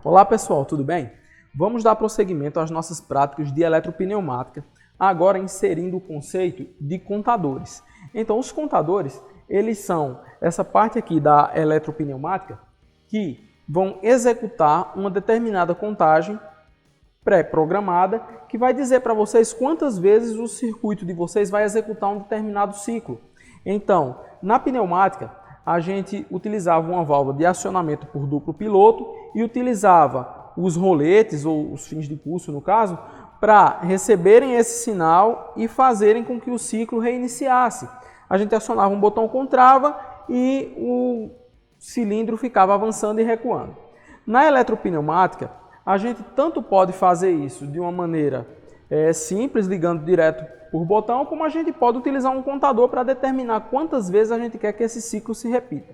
Olá pessoal, tudo bem? Vamos dar prosseguimento às nossas práticas de eletropneumática, agora inserindo o conceito de contadores. Então os contadores, eles são essa parte aqui da eletropneumática que vão executar uma determinada contagem pré-programada que vai dizer para vocês quantas vezes o circuito de vocês vai executar um determinado ciclo. Então, na pneumática, a gente utilizava uma válvula de acionamento por duplo piloto e utilizava os roletes, ou os fins de curso no caso, para receberem esse sinal e fazerem com que o ciclo reiniciasse. A gente acionava um botão com trava e o cilindro ficava avançando e recuando. Na eletropneumática, a gente tanto pode fazer isso de uma maneira simples, ligando direto por botão, como a gente pode utilizar um contador para determinar quantas vezes a gente quer que esse ciclo se repita.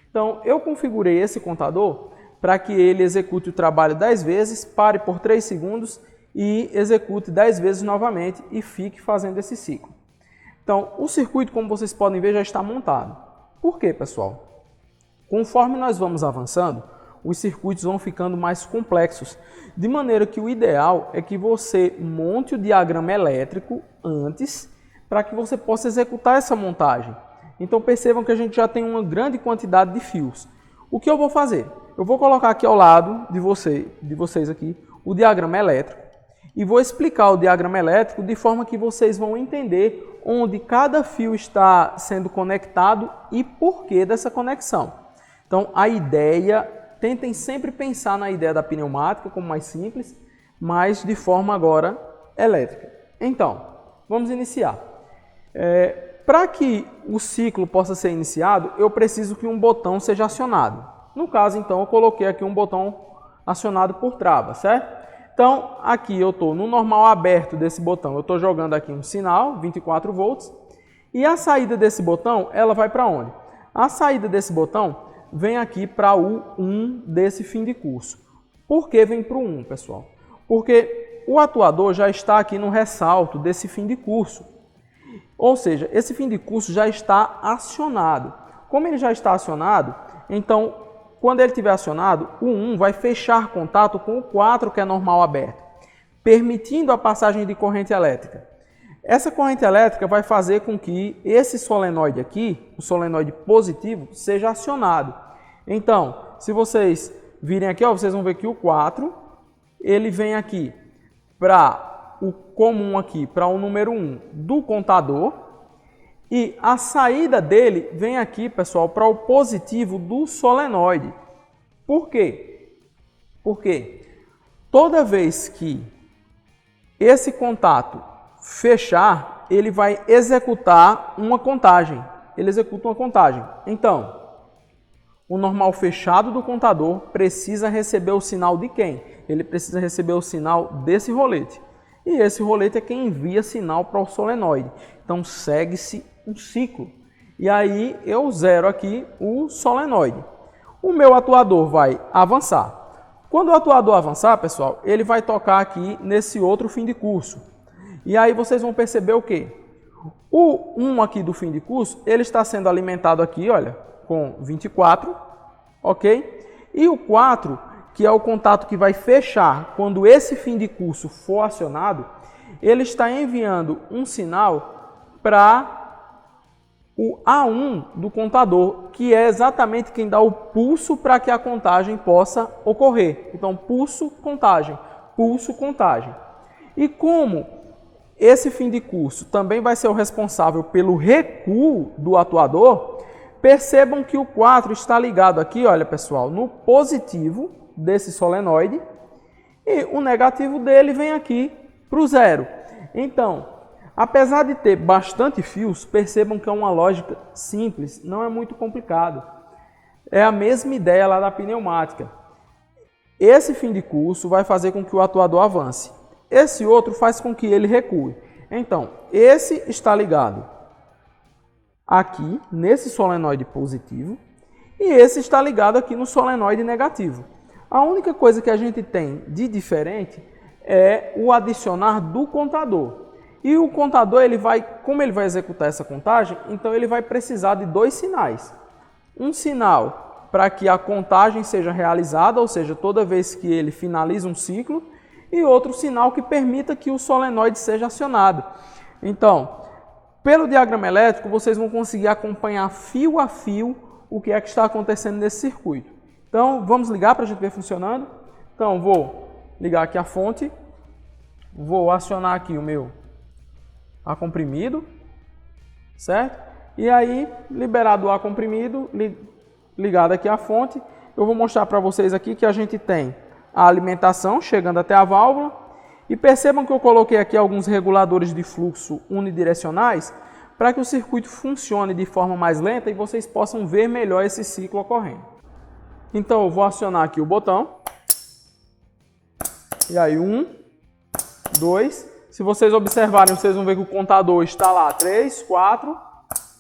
Então, eu configurei esse contador para que ele execute o trabalho 10 vezes, pare por 3 segundos e execute 10 vezes novamente e fique fazendo esse ciclo. Então, o circuito, como vocês podem ver, já está montado. Por quê, pessoal? Conforme nós vamos avançando, os circuitos vão ficando mais complexos, de maneira que o ideal é que você monte o diagrama elétrico antes, para que você possa executar essa montagem. Então percebam que a gente já tem uma grande quantidade de fios. O que eu vou fazer? Eu vou colocar aqui ao lado de vocês aqui o diagrama elétrico e vou explicar o diagrama elétrico de forma que vocês vão entender onde cada fio está sendo conectado e por que dessa conexão. Então a ideia, tentem sempre pensar na ideia da pneumática como mais simples, mas de forma agora elétrica. Então, vamos iniciar. Para que o ciclo possa ser iniciado, eu preciso que um botão seja acionado. No caso, então, eu coloquei aqui um botão acionado por trava, certo? Então, aqui eu estou no normal aberto desse botão, eu estou jogando aqui um sinal, 24 volts, e a saída desse botão, ela vai para onde? A saída desse botão vem aqui para o 1 desse fim de curso. Por que vem para o 1, pessoal? Porque o atuador já está aqui no ressalto desse fim de curso. Ou seja, esse fim de curso já está acionado. Como ele já está acionado, então, quando ele estiver acionado, o 1 vai fechar contato com o 4, que é normal aberto, permitindo a passagem de corrente elétrica. Essa corrente elétrica vai fazer com que esse solenoide aqui, o solenoide positivo, seja acionado. Então, se vocês virem aqui, ó, vocês vão ver que o 4, ele vem aqui para o comum aqui, para o número 1 do contador, e a saída dele vem aqui, pessoal, para o positivo do solenoide. Por quê? Porque toda vez que esse contato fechar, ele vai executar uma contagem. Ele executa uma contagem. Então, o normal fechado do contador precisa receber o sinal de quem? Ele precisa receber o sinal desse rolete. E esse rolete é quem envia sinal para o solenoide. Então, segue-se um ciclo. E aí, eu zero aqui o solenoide. O meu atuador vai avançar. Quando o atuador avançar, pessoal, ele vai tocar aqui nesse outro fim de curso. E aí vocês vão perceber o quê? O 1 aqui do fim de curso, ele está sendo alimentado aqui, olha, com 24, ok? E o 4, que é o contato que vai fechar quando esse fim de curso for acionado, ele está enviando um sinal para o A1 do contador, que é exatamente quem dá o pulso para que a contagem possa ocorrer. Então, pulso, contagem, pulso, contagem. E como esse fim de curso também vai ser o responsável pelo recuo do atuador, percebam que o 4 está ligado aqui, olha pessoal, no positivo desse solenoide e o negativo dele vem aqui para o 0. Então, apesar de ter bastante fios, percebam que é uma lógica simples, não é muito complicado. É a mesma ideia lá da pneumática. Esse fim de curso vai fazer com que o atuador avance. Esse outro faz com que ele recue. Então, esse está ligado aqui, nesse solenoide positivo, e esse está ligado aqui no solenoide negativo. A única coisa que a gente tem de diferente é o adicionar do contador. E o contador, como ele vai executar essa contagem, então ele vai precisar de dois sinais. Um sinal para que a contagem seja realizada, ou seja, toda vez que ele finaliza um ciclo, e outro sinal que permita que o solenoide seja acionado. Então, pelo diagrama elétrico, vocês vão conseguir acompanhar fio a fio o que é que está acontecendo nesse circuito. Então, vamos ligar para a gente ver funcionando? Então, vou ligar aqui a fonte, vou acionar aqui o meu ar comprimido, certo? E aí, liberado o ar comprimido, ligado aqui a fonte, eu vou mostrar para vocês aqui que a gente tem a alimentação chegando até a válvula. E percebam que eu coloquei aqui alguns reguladores de fluxo unidirecionais para que o circuito funcione de forma mais lenta e vocês possam ver melhor esse ciclo ocorrendo. Então eu vou acionar aqui o botão. E aí 1, 2. Se vocês observarem, vocês vão ver que o contador está lá. 3, 4,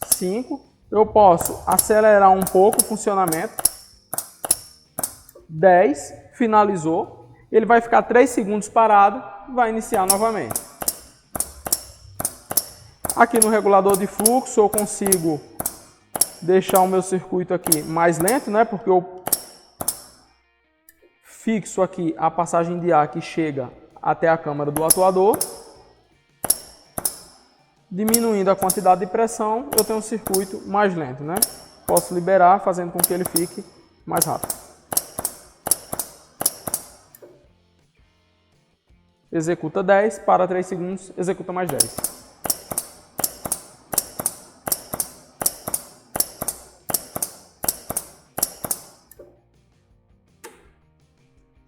5. Eu posso acelerar um pouco o funcionamento. 10. Finalizou, ele vai ficar 3 segundos parado, vai iniciar novamente. Aqui no regulador de fluxo eu consigo deixar o meu circuito aqui mais lento, né? Porque eu fixo aqui a passagem de ar que chega até a câmara do atuador. Diminuindo a quantidade de pressão, eu tenho um circuito mais lento, né? Posso liberar, fazendo com que ele fique mais rápido. Executa 10, para 3 segundos, executa mais 10.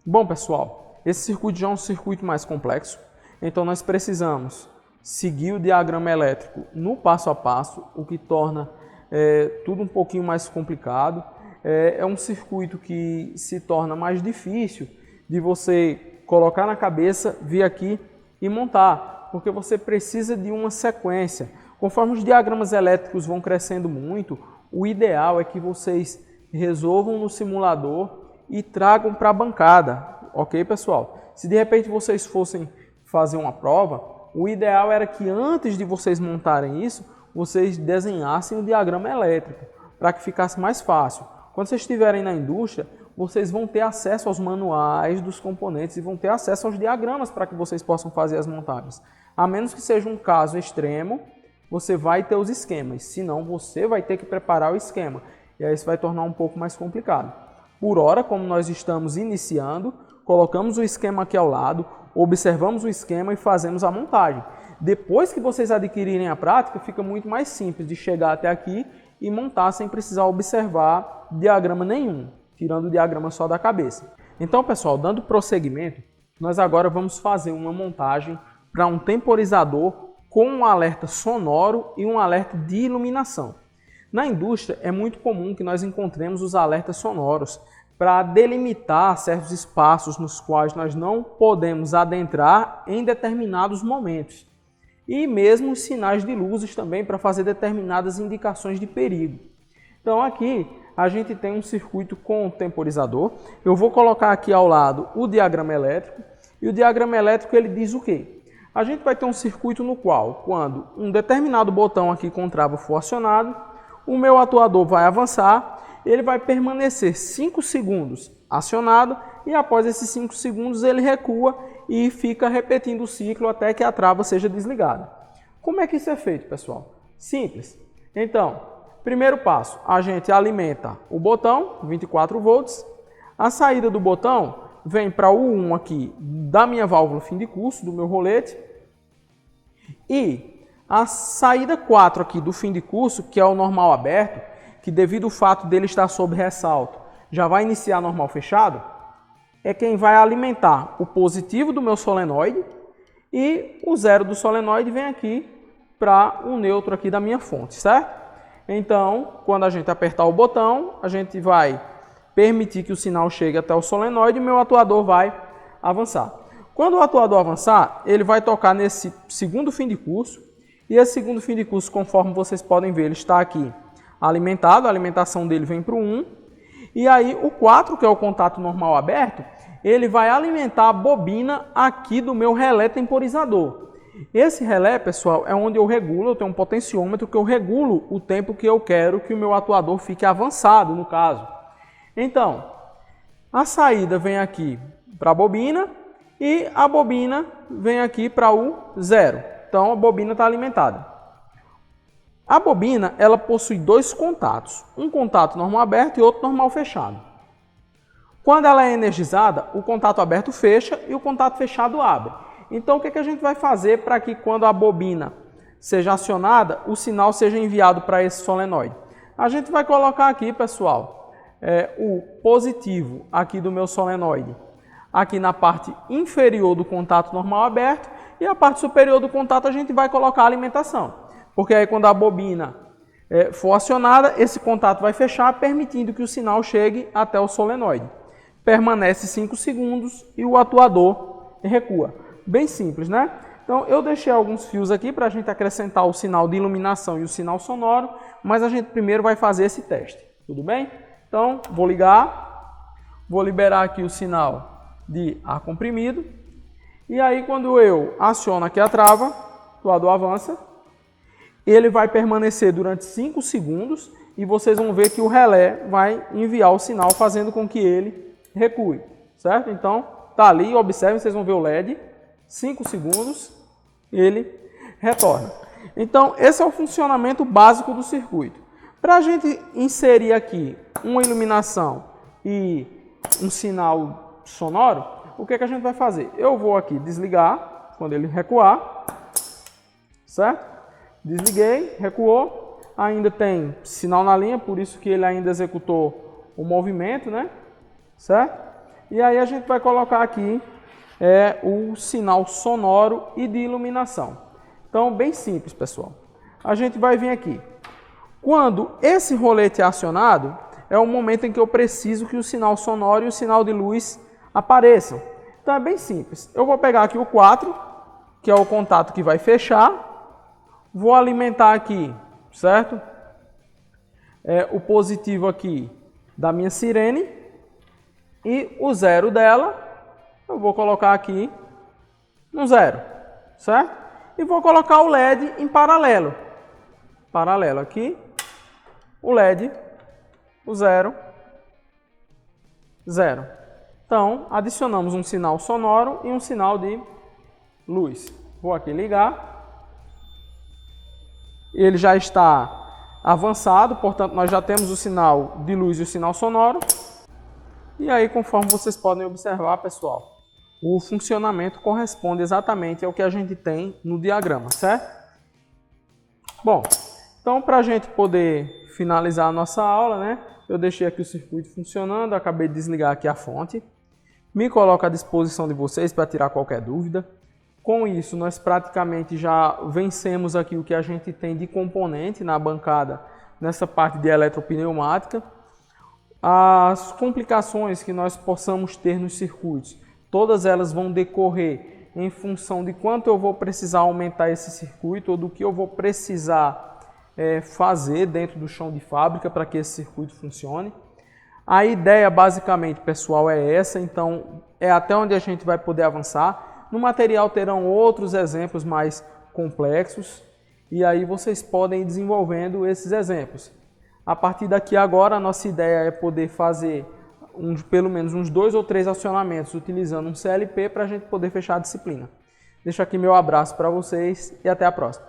Bom, pessoal, esse circuito já é um circuito mais complexo, então nós precisamos seguir o diagrama elétrico no passo a passo, o que torna tudo um pouquinho mais complicado. É um circuito que se torna mais difícil de você colocar na cabeça, vir aqui e montar, porque você precisa de uma sequência. Conforme os diagramas elétricos vão crescendo muito, o ideal é que vocês resolvam no simulador e tragam para a bancada, ok, pessoal? Se de repente vocês fossem fazer uma prova, o ideal era que antes de vocês montarem isso, vocês desenhassem o diagrama elétrico, para que ficasse mais fácil. Quando vocês estiverem na indústria, vocês vão ter acesso aos manuais dos componentes e vão ter acesso aos diagramas para que vocês possam fazer as montagens. A menos que seja um caso extremo, você vai ter os esquemas, senão você vai ter que preparar o esquema. E aí isso vai tornar um pouco mais complicado. Por hora, como nós estamos iniciando, colocamos o esquema aqui ao lado, observamos o esquema e fazemos a montagem. Depois que vocês adquirirem a prática, fica muito mais simples de chegar até aqui e montar sem precisar observar diagrama nenhum, tirando o diagrama só da cabeça. Então, pessoal, dando prosseguimento, nós agora vamos fazer uma montagem para um temporizador com um alerta sonoro e um alerta de iluminação. Na indústria, é muito comum que nós encontremos os alertas sonoros para delimitar certos espaços nos quais nós não podemos adentrar em determinados momentos. E mesmo os sinais de luzes também para fazer determinadas indicações de perigo. Então aqui a gente tem um circuito com temporizador. Eu vou colocar aqui ao lado o diagrama elétrico. E o diagrama elétrico ele diz o quê? A gente vai ter um circuito no qual, quando um determinado botão aqui com trava for acionado, o meu atuador vai avançar, ele vai permanecer 5 segundos acionado e após esses 5 segundos ele recua e fica repetindo o ciclo até que a trava seja desligada. Como é que isso é feito, pessoal? Simples. Então, primeiro passo, a gente alimenta o botão, 24 volts. A saída do botão vem para o 1 aqui da minha válvula fim de curso, do meu rolete. E a saída 4 aqui do fim de curso, que é o normal aberto, que devido ao fato dele estar sob ressalto, já vai iniciar normal fechado, é quem vai alimentar o positivo do meu solenoide e o zero do solenoide vem aqui para o neutro aqui da minha fonte, certo? Então, quando a gente apertar o botão, a gente vai permitir que o sinal chegue até o solenoide e o meu atuador vai avançar. Quando o atuador avançar, ele vai tocar nesse segundo fim de curso e esse segundo fim de curso, conforme vocês podem ver, ele está aqui alimentado, a alimentação dele vem para o 1 e aí o 4, que é o contato normal aberto, ele vai alimentar a bobina aqui do meu relé temporizador. Esse relé, pessoal, é onde eu regulo, eu tenho um potenciômetro que eu regulo o tempo que eu quero que o meu atuador fique avançado, no caso. Então, a saída vem aqui para a bobina e a bobina vem aqui para o zero. Então, a bobina está alimentada. A bobina, ela possui dois contatos. Um contato normal aberto e outro normal fechado. Quando ela é energizada, o contato aberto fecha e o contato fechado abre. Então, o que a gente vai fazer para que quando a bobina seja acionada, o sinal seja enviado para esse solenoide? A gente vai colocar aqui, pessoal, o positivo aqui do meu solenoide, aqui na parte inferior do contato normal aberto, e a parte superior do contato a gente vai colocar a alimentação. Porque aí quando a bobina for acionada, esse contato vai fechar, permitindo que o sinal chegue até o solenoide. Permanece 5 segundos e o atuador recua. Bem simples, né? Então eu deixei alguns fios aqui para a gente acrescentar o sinal de iluminação e o sinal sonoro, mas a gente primeiro vai fazer esse teste, tudo bem? Então vou ligar, vou liberar aqui o sinal de ar comprimido, e aí quando eu aciono aqui a trava, o atuador avança, ele vai permanecer durante 5 segundos e vocês vão ver que o relé vai enviar o sinal fazendo com que ele recue, certo? Então, tá ali, observem, vocês vão ver o LED, 5 segundos, ele retorna. Então, esse é o funcionamento básico do circuito. Para a gente inserir aqui uma iluminação e um sinal sonoro, o que a gente vai fazer? Eu vou aqui desligar, quando ele recuar, certo? Desliguei, recuou, ainda tem sinal na linha, por isso que ele ainda executou o movimento, né? Certo? E aí a gente vai colocar aqui o sinal sonoro e de iluminação. Então, bem simples, pessoal. A gente vai vir aqui. Quando esse rolete é acionado, é o momento em que eu preciso que o sinal sonoro e o sinal de luz apareçam. Então, é bem simples. Eu vou pegar aqui o 4, que é o contato que vai fechar. Vou alimentar aqui, certo? O positivo aqui da minha sirene. E o zero dela, eu vou colocar aqui no zero, certo? E vou colocar o LED em paralelo. Paralelo aqui, o LED, o zero, zero. Então, adicionamos um sinal sonoro e um sinal de luz. Vou aqui ligar. Ele já está avançado, portanto, nós já temos o sinal de luz e o sinal sonoro. E aí, conforme vocês podem observar, pessoal, o funcionamento corresponde exatamente ao que a gente tem no diagrama, certo? Bom, então para a gente poder finalizar a nossa aula, né, eu deixei aqui o circuito funcionando, acabei de desligar aqui a fonte. Me coloco à disposição de vocês para tirar qualquer dúvida. Com isso, nós praticamente já vencemos aqui o que a gente tem de componente na bancada nessa parte de eletropneumática. As complicações que nós possamos ter nos circuitos, todas elas vão decorrer em função de quanto eu vou precisar aumentar esse circuito ou do que eu vou precisar fazer dentro do chão de fábrica para que esse circuito funcione. A ideia basicamente, pessoal, é essa, então é até onde a gente vai poder avançar. No material terão outros exemplos mais complexos e aí vocês podem ir desenvolvendo esses exemplos. A partir daqui agora, a nossa ideia é poder fazer pelo menos uns 2 ou 3 acionamentos utilizando um CLP para a gente poder fechar a disciplina. Deixo aqui meu abraço para vocês e até a próxima.